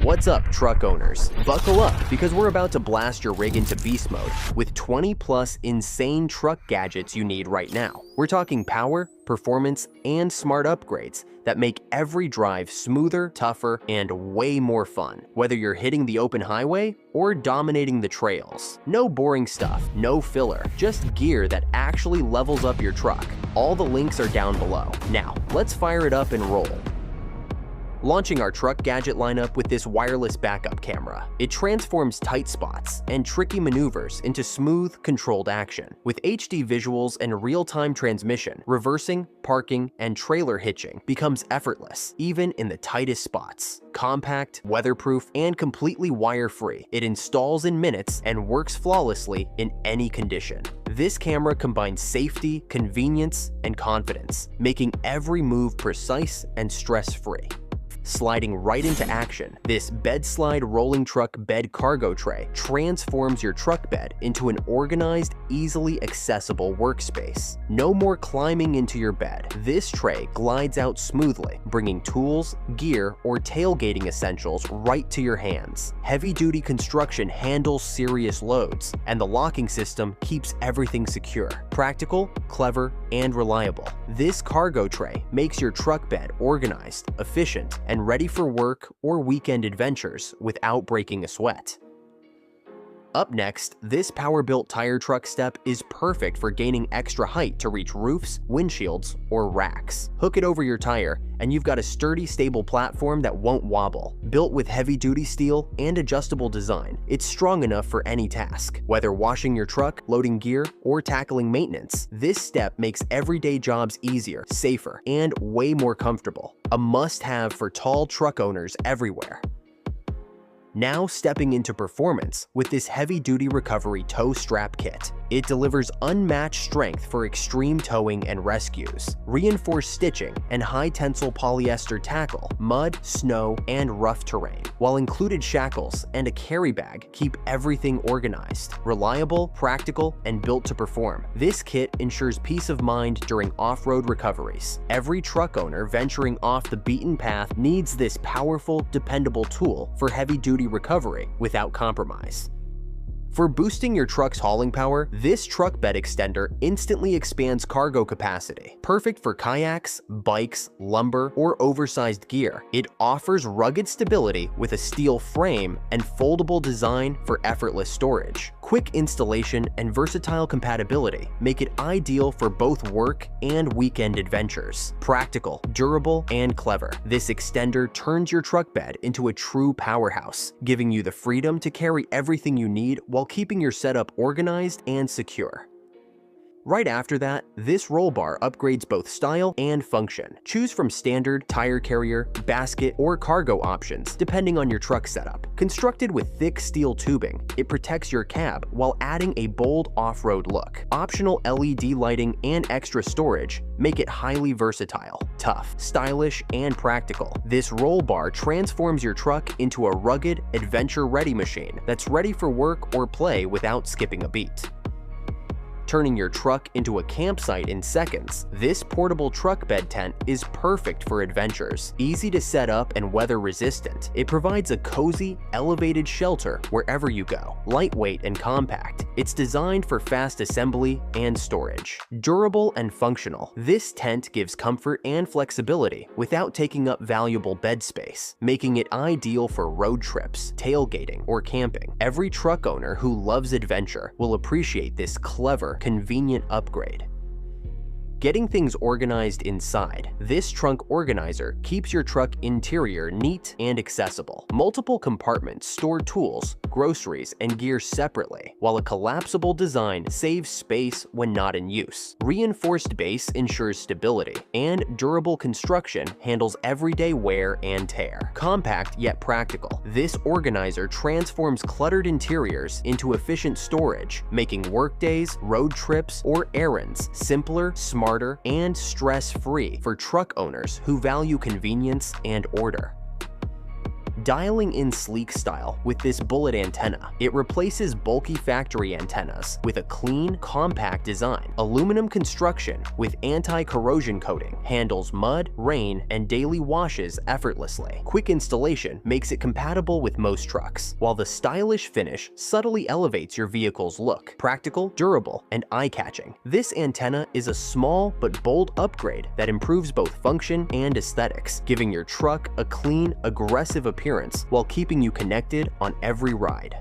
What's up, truck owners? Buckle up, because we're about to blast your rig into beast mode with 20 plus insane truck gadgets you need right now. We're talking power, performance, and smart upgrades that make every drive smoother, tougher, and way more fun. Whether you're hitting the open highway or dominating the trails. No boring stuff, no filler, just gear that actually levels up your truck. All the links are down below. Now, let's fire it up and roll. Launching our truck gadget lineup with this wireless backup camera. It transforms tight spots and tricky maneuvers into smooth, controlled action. With HD visuals and real-time transmission, reversing, parking, and trailer hitching becomes effortless, even in the tightest spots. Compact, weatherproof, and completely wire-free, it installs in minutes and works flawlessly in any condition. This camera combines safety, convenience, and confidence, making every move precise and stress-free. Sliding right into action, this Bedslide rolling truck bed cargo tray transforms your truck bed into an organized, easily accessible workspace. No more climbing into your bed. This tray glides out smoothly, bringing tools, gear, or tailgating essentials right to your hands. Heavy-duty construction handles serious loads, and the locking system keeps everything secure. Practical, clever, and reliable. This cargo tray makes your truck bed organized, efficient, and ready for work or weekend adventures without breaking a sweat. Up next, this Powerbuilt tire truck step is perfect for gaining extra height to reach roofs, windshields, or racks. Hook it over your tire, and you've got a sturdy, stable platform that won't wobble. Built with heavy-duty steel and adjustable design, it's strong enough for any task. Whether washing your truck, loading gear, or tackling maintenance, this step makes everyday jobs easier, safer, and way more comfortable. A must-have for tall truck owners everywhere. Now stepping into performance with this heavy-duty recovery tow strap kit. It delivers unmatched strength for extreme towing and rescues. Reinforced stitching and high-tensile polyester tackle, mud, snow, and rough terrain, while included shackles and a carry bag keep everything organized. Reliable, practical, and built to perform. This kit ensures peace of mind during off-road recoveries. Every truck owner venturing off the beaten path needs this powerful, dependable tool for heavy-duty recovery without compromise. For boosting your truck's hauling power, this truck bed extender instantly expands cargo capacity. Perfect for kayaks, bikes, lumber, or oversized gear. It offers rugged stability with a steel frame and foldable design for effortless storage. Quick installation and versatile compatibility make it ideal for both work and weekend adventures. Practical, durable, and clever, this extender turns your truck bed into a true powerhouse, giving you the freedom to carry everything you need while keeping your setup organized and secure. Right after that, this roll bar upgrades both style and function. Choose from standard, tire carrier, basket, or cargo options, depending on your truck setup. Constructed with thick steel tubing, it protects your cab while adding a bold off-road look. Optional LED lighting and extra storage make it highly versatile, tough, stylish, and practical. This roll bar transforms your truck into a rugged, adventure-ready machine that's ready for work or play without skipping a beat. Turning your truck into a campsite in seconds, this portable truck bed tent is perfect for adventures. Easy to set up and weather resistant, it provides a cozy, elevated shelter wherever you go. Lightweight and compact, it's designed for fast assembly and storage. Durable and functional, this tent gives comfort and flexibility without taking up valuable bed space, making it ideal for road trips, tailgating, or camping. Every truck owner who loves adventure will appreciate this clever, convenient upgrade. Getting things organized inside. This trunk organizer keeps your truck interior neat and accessible. Multiple compartments store tools, groceries, and gear separately, while a collapsible design saves space when not in use. Reinforced base ensures stability, and durable construction handles everyday wear and tear. Compact yet practical, this organizer transforms cluttered interiors into efficient storage, making workdays, road trips, or errands simpler, smarter, and stress-free for truck owners who value convenience and order. Dialing in sleek style with this bullet antenna. It replaces bulky factory antennas with a clean, compact design. Aluminum construction with anti-corrosion coating handles mud, rain, and daily washes effortlessly. Quick installation makes it compatible with most trucks, while the stylish finish subtly elevates your vehicle's look. Practical, durable, and eye-catching. This antenna is a small but bold upgrade that improves both function and aesthetics, giving your truck a clean, aggressive appearance while keeping you connected on every ride.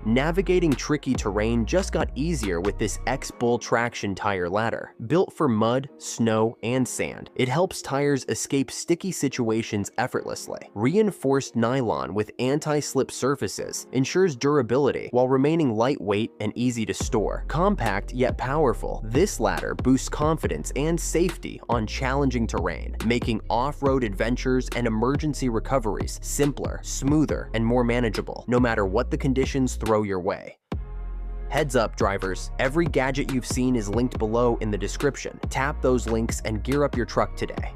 Navigating tricky terrain just got easier with this X-Bull traction tire ladder. Built for mud, snow, and sand, it helps tires escape sticky situations effortlessly. Reinforced nylon with anti-slip surfaces ensures durability while remaining lightweight and easy to store. Compact yet powerful, this ladder boosts confidence and safety on challenging terrain, making off-road adventures and emergency recoveries simpler, smoother, and more manageable, no matter what the conditions throw your way. Heads up, drivers, every gadget you've seen is linked below in the description. Tap those links and gear up your truck today.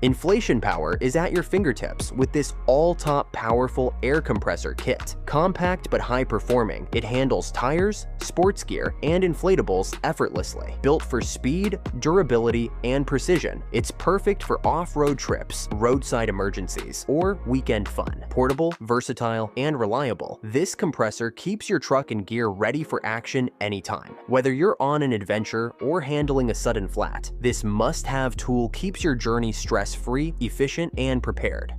Inflation power is at your fingertips with this all-top powerful air compressor kit. Compact but high-performing, it handles tires, sports gear, and inflatables effortlessly. Built for speed, durability, and precision, it's perfect for off-road trips, roadside emergencies, or weekend fun. Portable, versatile, and reliable, this compressor keeps your truck and gear ready for action anytime. Whether you're on an adventure or handling a sudden flat, this must-have tool keeps your journey stress-free, efficient, and prepared.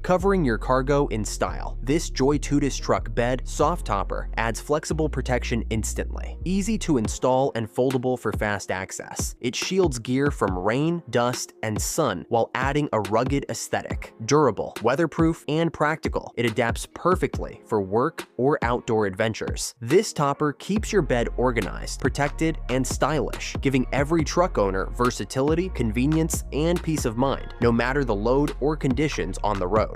Covering your cargo in style. This Joytutus truck bed soft topper adds flexible protection instantly. Easy to install and foldable for fast access. It shields gear from rain, dust, and sun while adding a rugged aesthetic. Durable, weatherproof, and practical, it adapts perfectly for work or outdoor adventures. This topper keeps your bed organized, protected, and stylish, giving every truck owner versatility, convenience, and peace of mind, no matter the load or conditions on the road.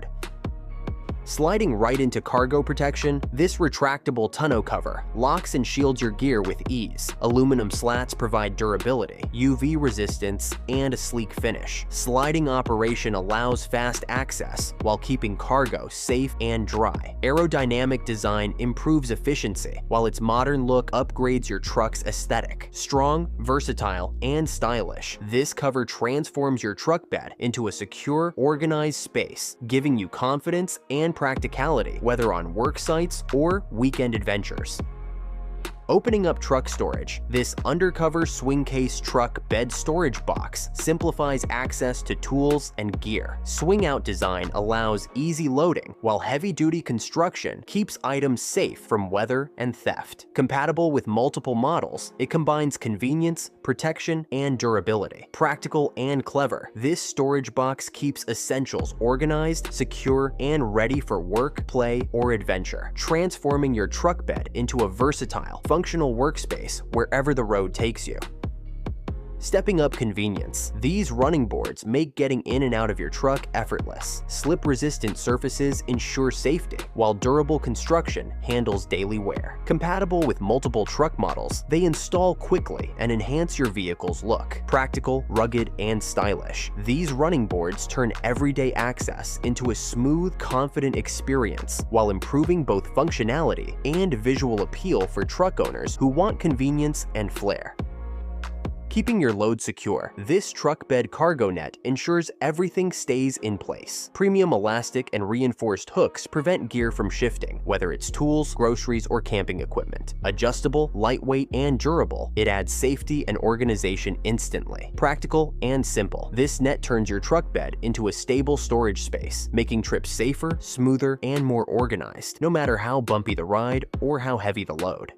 Sliding right into cargo protection, this retractable tonneau cover locks and shields your gear with ease. Aluminum slats provide durability, UV resistance, and a sleek finish. Sliding operation allows fast access while keeping cargo safe and dry. Aerodynamic design improves efficiency, while its modern look upgrades your truck's aesthetic. Strong, versatile, and stylish, this cover transforms your truck bed into a secure, organized space, giving you confidence and practicality, whether on work sites or weekend adventures. Opening up truck storage, this Undercover SwingCase truck bed storage box simplifies access to tools and gear. Swing-out design allows easy loading, while heavy-duty construction keeps items safe from weather and theft. Compatible with multiple models, it combines convenience, protection, and durability. Practical and clever, this storage box keeps essentials organized, secure, and ready for work, play, or adventure, transforming your truck bed into a versatile, functional workspace wherever the road takes you. Stepping up convenience, these running boards make getting in and out of your truck effortless. Slip-resistant surfaces ensure safety, while durable construction handles daily wear. Compatible with multiple truck models, they install quickly and enhance your vehicle's look. Practical, rugged, and stylish, these running boards turn everyday access into a smooth, confident experience while improving both functionality and visual appeal for truck owners who want convenience and flair. Keeping your load secure, this truck bed cargo net ensures everything stays in place. Premium elastic and reinforced hooks prevent gear from shifting, whether it's tools, groceries, or camping equipment. Adjustable, lightweight, and durable, it adds safety and organization instantly. Practical and simple, this net turns your truck bed into a stable storage space, making trips safer, smoother, and more organized, no matter how bumpy the ride or how heavy the load.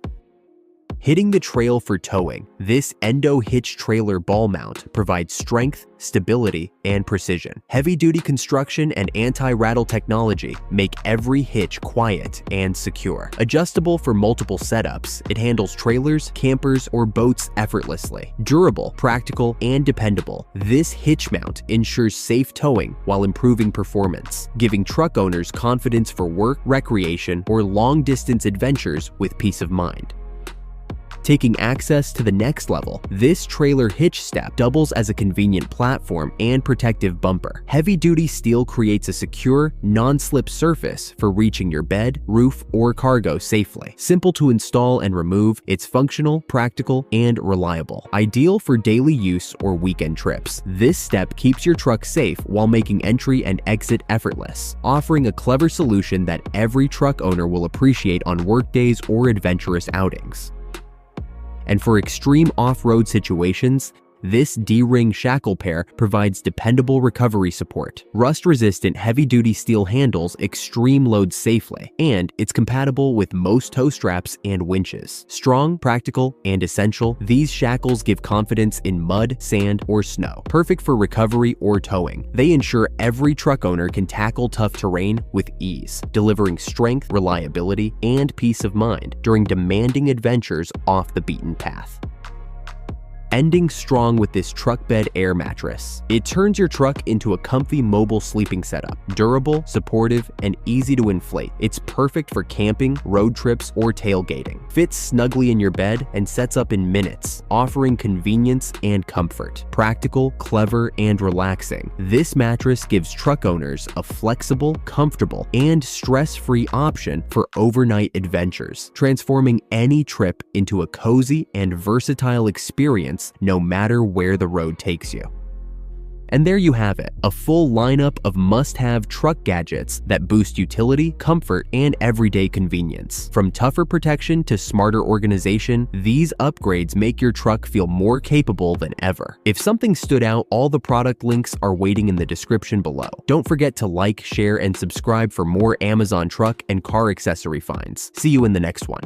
Hitting the trail for towing, this Endo-hitch trailer ball mount provides strength, stability, and precision. Heavy-duty construction and anti-rattle technology make every hitch quiet and secure. Adjustable for multiple setups, it handles trailers, campers, or boats effortlessly. Durable, practical, and dependable, this hitch mount ensures safe towing while improving performance, giving truck owners confidence for work, recreation, or long-distance adventures with peace of mind. Taking access to the next level, this trailer hitch step doubles as a convenient platform and protective bumper. Heavy-duty steel creates a secure, non-slip surface for reaching your bed, roof, or cargo safely. Simple to install and remove, it's functional, practical, and reliable. Ideal for daily use or weekend trips. This step keeps your truck safe while making entry and exit effortless, offering a clever solution that every truck owner will appreciate on workdays or adventurous outings. And for extreme off-road situations, this D-ring shackle pair provides dependable recovery support. Rust-resistant heavy-duty steel handles extreme loads safely, and it's compatible with most tow straps and winches. Strong, practical, and essential, these shackles give confidence in mud, sand, or snow. Perfect for recovery or towing, they ensure every truck owner can tackle tough terrain with ease, delivering strength, reliability, and peace of mind during demanding adventures off the beaten path. Ending strong with this truck bed air mattress. It turns your truck into a comfy mobile sleeping setup. Durable, supportive, and easy to inflate. It's perfect for camping, road trips, or tailgating. Fits snugly in your bed and sets up in minutes, offering convenience and comfort. Practical, clever, and relaxing, this mattress gives truck owners a flexible, comfortable, and stress-free option for overnight adventures, transforming any trip into a cozy and versatile experience no matter where the road takes you. And there you have it, a full lineup of must-have truck gadgets that boost utility, comfort, and everyday convenience. From tougher protection to smarter organization, these upgrades make your truck feel more capable than ever. If something stood out, all the product links are waiting in the description below. Don't forget to like, share, and subscribe for more Amazon truck and car accessory finds. See you in the next one.